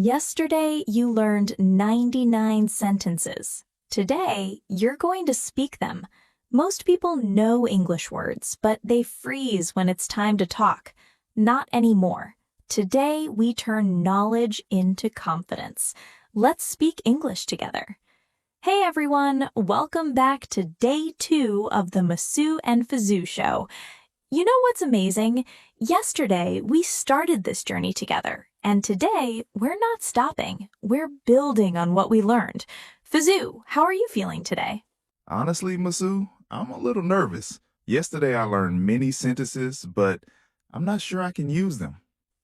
Yesterday, you learned 99 sentences. Today, you're going to speak them. Most people know English words, but they freeze when it's time to talk. Not anymore. Today, we turn knowledge into confidence. Let's speak English together. Hey everyone, welcome back to day 2 of the Masu and Fizu show. You know what's amazing? Yesterday, we started this journey together, and today, we're not stopping. We're building on what we learned. Fizu, how are you feeling today? Honestly, Masu, I'm a little nervous. Yesterday I learned many sentences, but I'm not sure I can use them.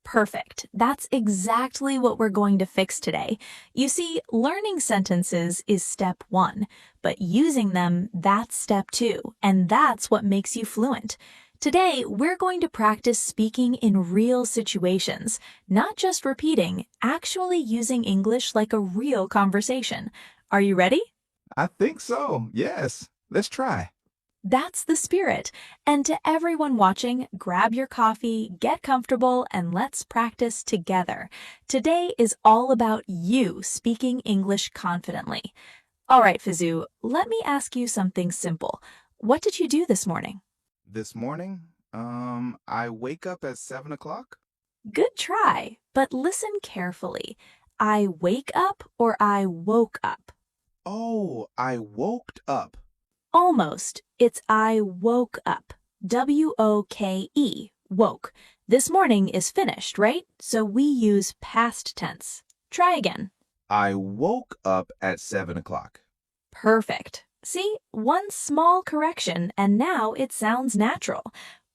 Perfect. That's exactly what we're going to fix today. You see, learning sentences is step 1, but using them, that's step 2, and that's what makes you fluent. Today, we're going to practice speaking in real situations, not just repeating, actually using English like a real conversation. Are you ready? I think so, yes. Let's try. That's the spirit. And to everyone watching, grab your coffee, get comfortable, and let's practice together. Today is all about you speaking English confidently. All right, Fizu, let me ask you something simple. What did you do this morning? This morning, I wake up at 7 o'clock. Good try, but listen carefully. I wake up or I woke up? Oh, I woke up. Almost. It's I woke up. W-O-K-E. Woke. This morning is finished, right? So we use past tense. Try again. I woke up at 7 o'clock. Perfect. See, one small correction and now it sounds natural.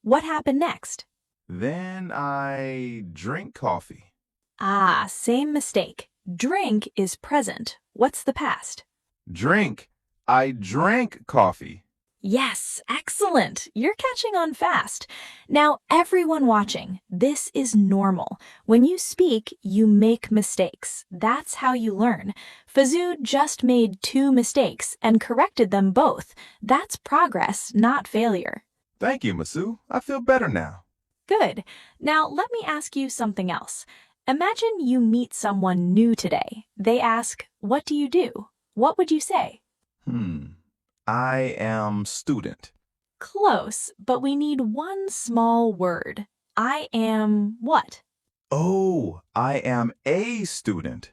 What happened next? Then I drink coffee. Ah, same mistake. Drink is present. What's the past? Drink. I drank coffee. Yes, excellent. You're catching on fast. Now, everyone watching, this is normal. When you speak, you make mistakes. That's how you learn. Fizu just made 2 mistakes and corrected them both. That's progress, not failure. Thank you, Masu. I feel better now. Good. Now, let me ask you something else. Imagine you meet someone new today. They ask, "What do you do?" What would you say? I am student. Close, but we need one small word. I am what? Oh, I am a student.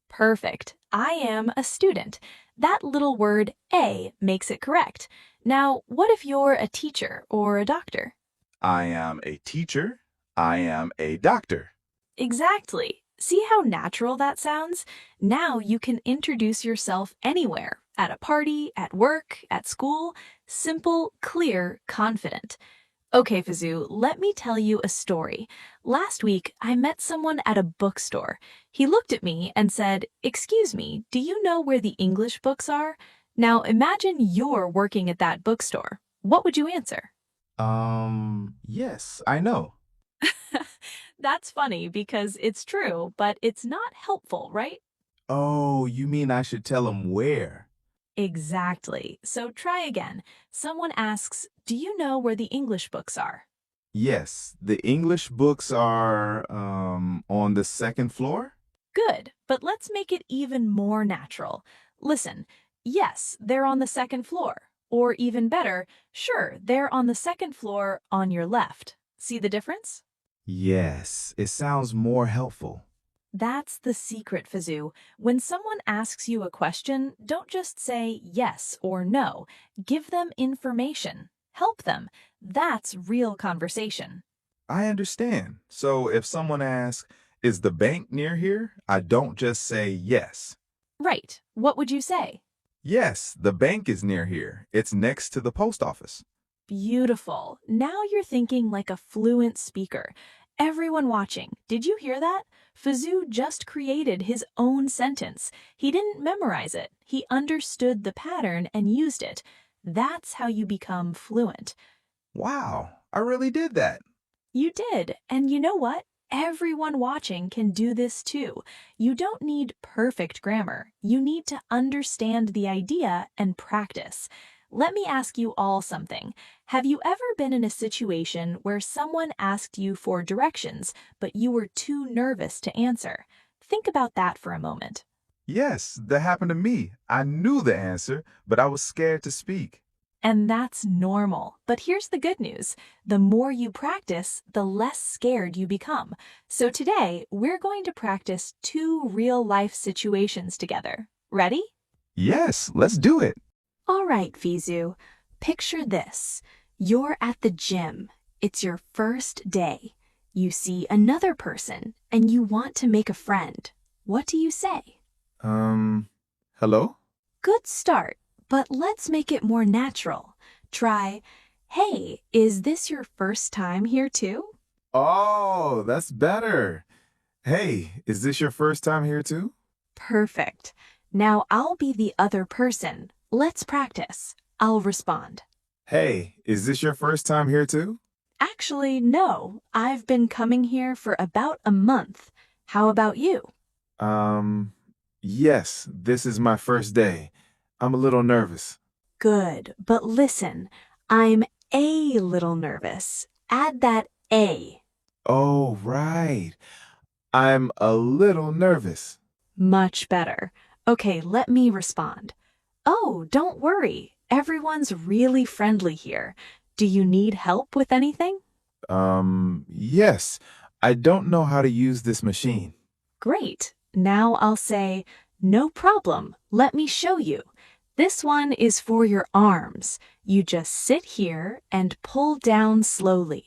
Perfect. I am a student. That little word a makes it correct. Now, what if you're a teacher or a doctor? I am a teacher. I am a doctor. Exactly. See how natural that sounds? Now you can introduce yourself anywhere, at a party, at work, at school. Simple, clear, confident. Okay, Fizu, let me tell you a story. Last week, I met someone at a bookstore. He looked at me and said, "Excuse me, do you know where the English books are?" Now imagine you're working at that bookstore. What would you answer? Yes, I know. That's funny because it's true, but it's not helpful, right? Oh, you mean I should tell him where? Exactly. So try again. Someone asks, "Do you know where the English books are?" Yes, the English books are, on the second floor? Good, but let's make it even more natural. Listen, yes, they're on the second floor. Or even better, sure, they're on the second floor on your left. See the difference? Yes, it sounds more helpful. That's the secret, Fizu. When someone asks you a question, don't just say yes or no. Give them information. Help them. That's real conversation. I understand. So if someone asks, is the bank near here? I don't just say yes. Right. What would you say? Yes, the bank is near here. It's next to the post office. Beautiful. Now you're thinking like a fluent speaker. Everyone watching, did you hear that? Fizu just created his own sentence. He didn't memorize it. He understood the pattern and used it. That's how you become fluent. Wow, I really did that. You did. And you know what? Everyone watching can do this too. You don't need perfect grammar. You need to understand the idea and practice. Let me ask you all something. Have you ever been in a situation where someone asked you for directions, but you were too nervous to answer? Think about that for a moment. Yes, that happened to me. I knew the answer, but I was scared to speak. And that's normal. But here's the good news. The more you practice, the less scared you become. So today, we're going to practice 2 real-life situations together. Ready? Yes, let's do it. All right, Fizu. Picture this. You're at the gym. It's your first day. You see another person, and you want to make a friend. What do you say? Hello? Good start, but let's make it more natural. Try, hey, is this your first time here too? Oh, that's better. Hey, is this your first time here too? Perfect. Now I'll be the other person. Let's practice. I'll respond. Hey, is this your first time here too? Actually, no. I've been coming here for about a month. How about you? Yes, this is my first day. I'm a little nervous. Good, but listen, I'm a little nervous. Add that A. Oh, right. I'm a little nervous. Much better. Okay, let me respond. Oh, don't worry. Everyone's really friendly here. Do you need help with anything? Yes. I don't know how to use this machine. Great. Now I'll say, no problem. Let me show you. This one is for your arms. You just sit here and pull down slowly.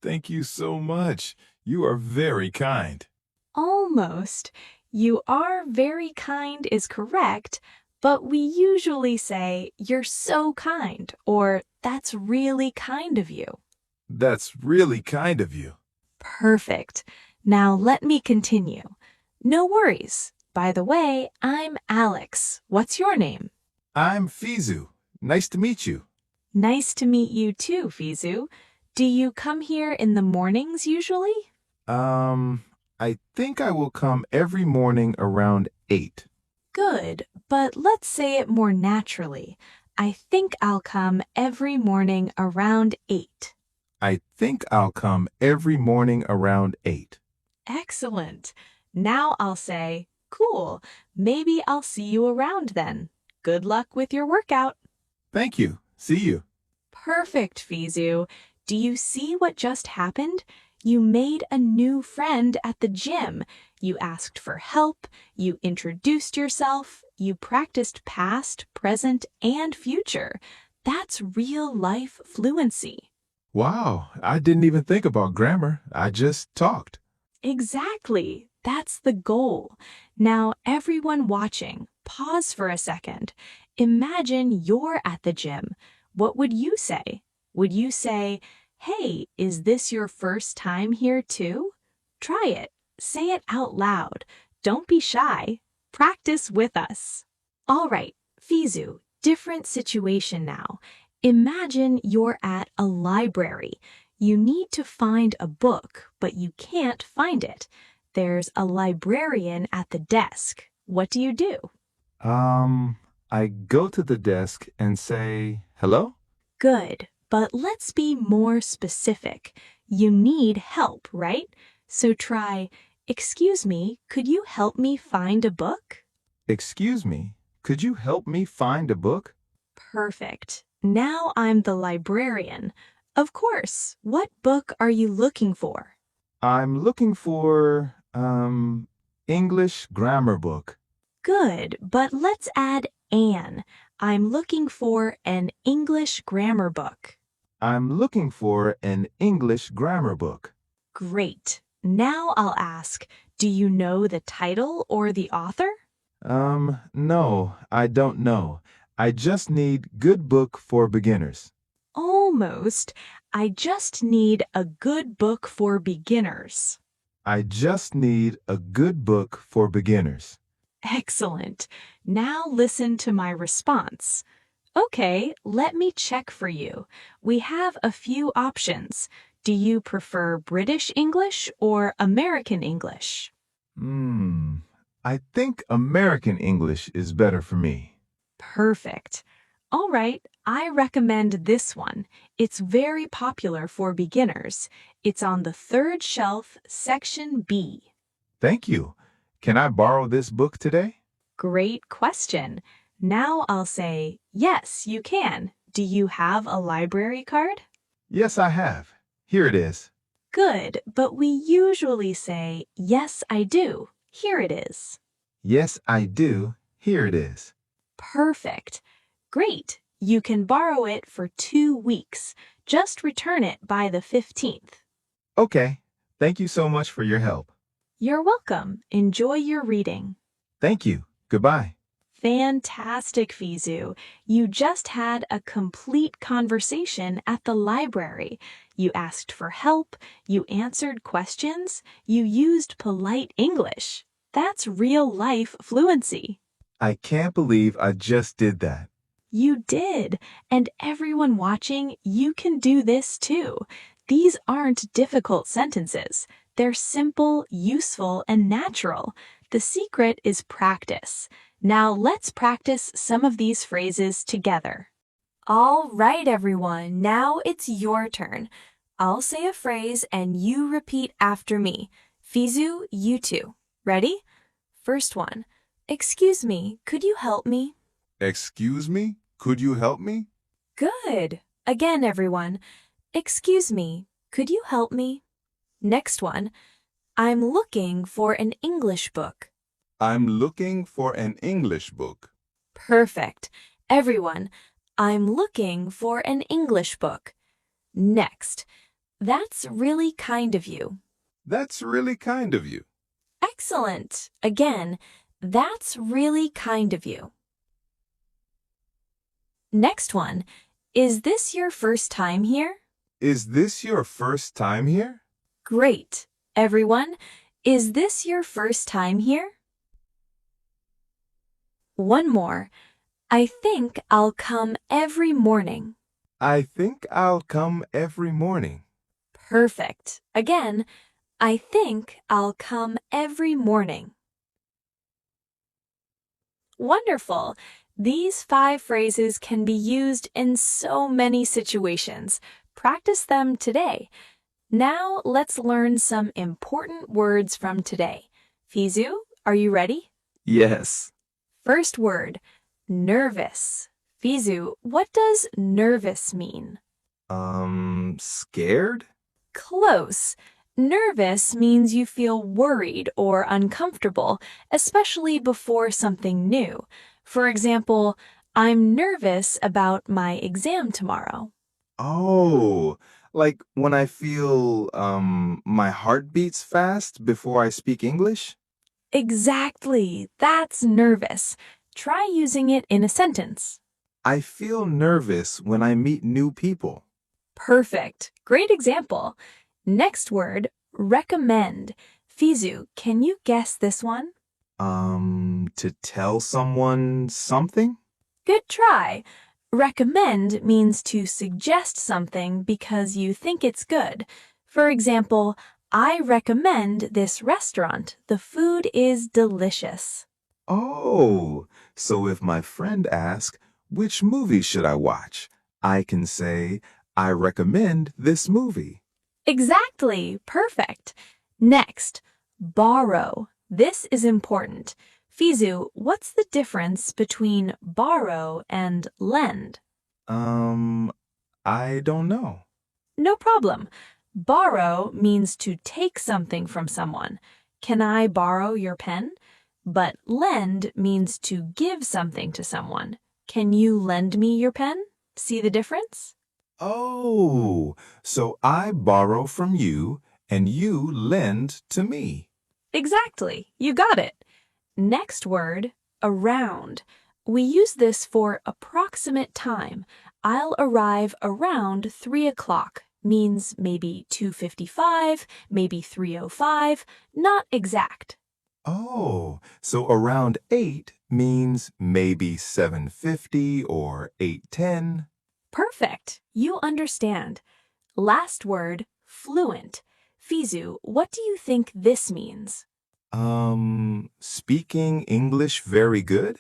Thank you so much. You are very kind. Almost. You are very kind is correct, but we usually say, you're so kind, or that's really kind of you. That's really kind of you. Perfect. Now let me continue. No worries. By the way, I'm Alex. What's your name? I'm Fizu. Nice to meet you. Nice to meet you too, Fizu. Do you come here in the mornings usually? I think I will come every morning around 8. Good, but let's say it more naturally. I think I'll come every morning around 8. I think I'll come every morning around 8. Excellent. Now I'll say, cool, maybe I'll see you around then. Good luck with your workout. Thank you. See you. Perfect, Fizu. Do you see what just happened? You made a new friend at the gym. You asked for help. You introduced yourself. You practiced past, present, and future. That's real-life fluency. Wow, I didn't even think about grammar. I just talked. Exactly. That's the goal. Now, everyone watching, pause for a second. Imagine you're at the gym. What would you say? Would you say, hey, is this your first time here too? Try it. Say it out loud. Don't be shy. Practice with us. All right, Fizu, different situation now. Imagine you're at a library. You need to find a book, but you can't find it. There's a librarian at the desk. What do you do? I go to the desk and say, hello? Good, but let's be more specific. You need help, right? So try, excuse me, could you help me find a book? Excuse me, could you help me find a book? Perfect. Now I'm the librarian. Of course. What book are you looking for? I'm looking for, English grammar book. Good, but let's add an. I'm looking for an English grammar book. I'm looking for an English grammar book. Great. Now I'll ask, do you know the title or the author? No, I don't know. I just need good book for beginners. Almost. I just need a good book for beginners. I just need a good book for beginners. Excellent. Now listen to my response. Okay, let me check for you. We have a few options. Do you prefer British English or American English? I think American English is better for me. Perfect. All right, I recommend this one. It's very popular for beginners. It's on the third shelf, section B. Thank you. Can I borrow this book today? Great question. Now I'll say, yes, you can. Do you have a library card? Yes, I have. Here it is. Good, but we usually say, yes, I do. Here it is. Yes, I do. Here it is. Perfect. Great. You can borrow it for 2 weeks. Just return it by the 15th. Okay. Thank you so much for your help. You're welcome. Enjoy your reading. Thank you. Goodbye. Fantastic, Fizu. You just had a complete conversation at the library. You asked for help, you answered questions, you used polite English. That's real-life fluency. I can't believe I just did that. You did. And everyone watching, you can do this too. These aren't difficult sentences. They're simple, useful, and natural. The secret is practice. Now let's practice some of these phrases together. All right, everyone. Now it's your turn. I'll say a phrase and you repeat after me. Fizu, you too. Ready? First one. Excuse me, could you help me? Excuse me? Could you help me? Good. Again, everyone. Excuse me, could you help me? Next one. I'm looking for an English book. I'm looking for an English book. Perfect. Everyone, I'm looking for an English book. Next. That's really kind of you. That's really kind of you. Excellent. Again, that's really kind of you. Next one. Is this your first time here? Is this your first time here? Great. Everyone, is this your first time here? One more. I think I'll come every morning. I think I'll come every morning. Perfect. Again, I think I'll come every morning. Wonderful. These 5 phrases can be used in so many situations. Practice them today. Now let's learn some important words from today. Fizu, are you ready? Yes. First word, nervous. Fizu, what does nervous mean? Scared? Close. Nervous means you feel worried or uncomfortable, especially before something new. For example, I'm nervous about my exam tomorrow. Oh, like when I feel, my heart beats fast before I speak English? Exactly. That's nervous. Try using it in a sentence. I feel nervous when I meet new people. Perfect. Great example. Next word, recommend. Fizu, can you guess this one? To tell someone something? Good try. Recommend means to suggest something because you think it's good. For example, I recommend this restaurant. The food is delicious. Oh, so if my friend asks, which movie should I watch? I can say, I recommend this movie. Exactly. Perfect. Next, borrow. This is important. Fizu, what's the difference between borrow and lend? I don't know. No problem. Borrow means to take something from someone. Can I borrow your pen? But lend means to give something to someone. Can you lend me your pen? See the difference? Oh, so I borrow from you and you lend to me. Exactly. You got it. Next word, around. We use this for approximate time. I'll arrive around 3 o'clock. Means maybe 2:55, maybe 3:05, not exact. Oh, so around 8 means maybe 7:50 or 8:10. Perfect. You understand. Last word, fluent. Fizu, what do you think this means? Speaking English very good?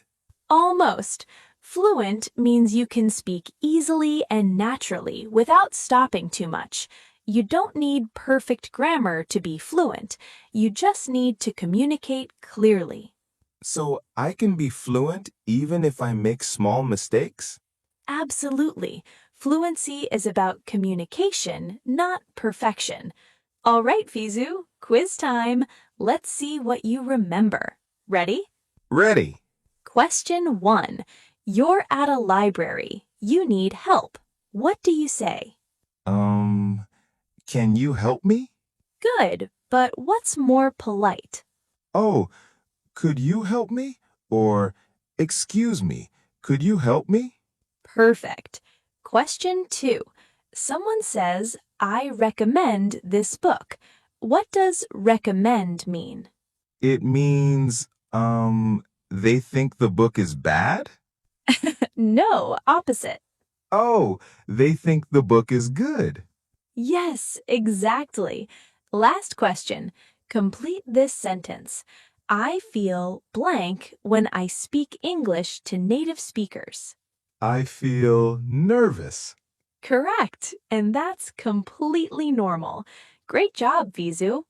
Almost. Fluent means you can speak easily and naturally without stopping too much. You don't need perfect grammar to be fluent. You just need to communicate clearly. So I can be fluent even if I make small mistakes? Absolutely. Fluency is about communication, not perfection. All right, Fizu, quiz time. Let's see what you remember. Ready? Ready. Question 1. You're at a library. You need help. What do you say? Can you help me? Good, but what's more polite? Oh, could you help me? Or, excuse me, could you help me? Perfect. Question 2. Someone says, I recommend this book. What does recommend mean? It means, they think the book is bad? No, opposite. Oh, they think the book is good. Yes, exactly. Last question. Complete this sentence. I feel blank when I speak English to native speakers. I feel nervous. Correct, and that's completely normal. Great job, Vizu.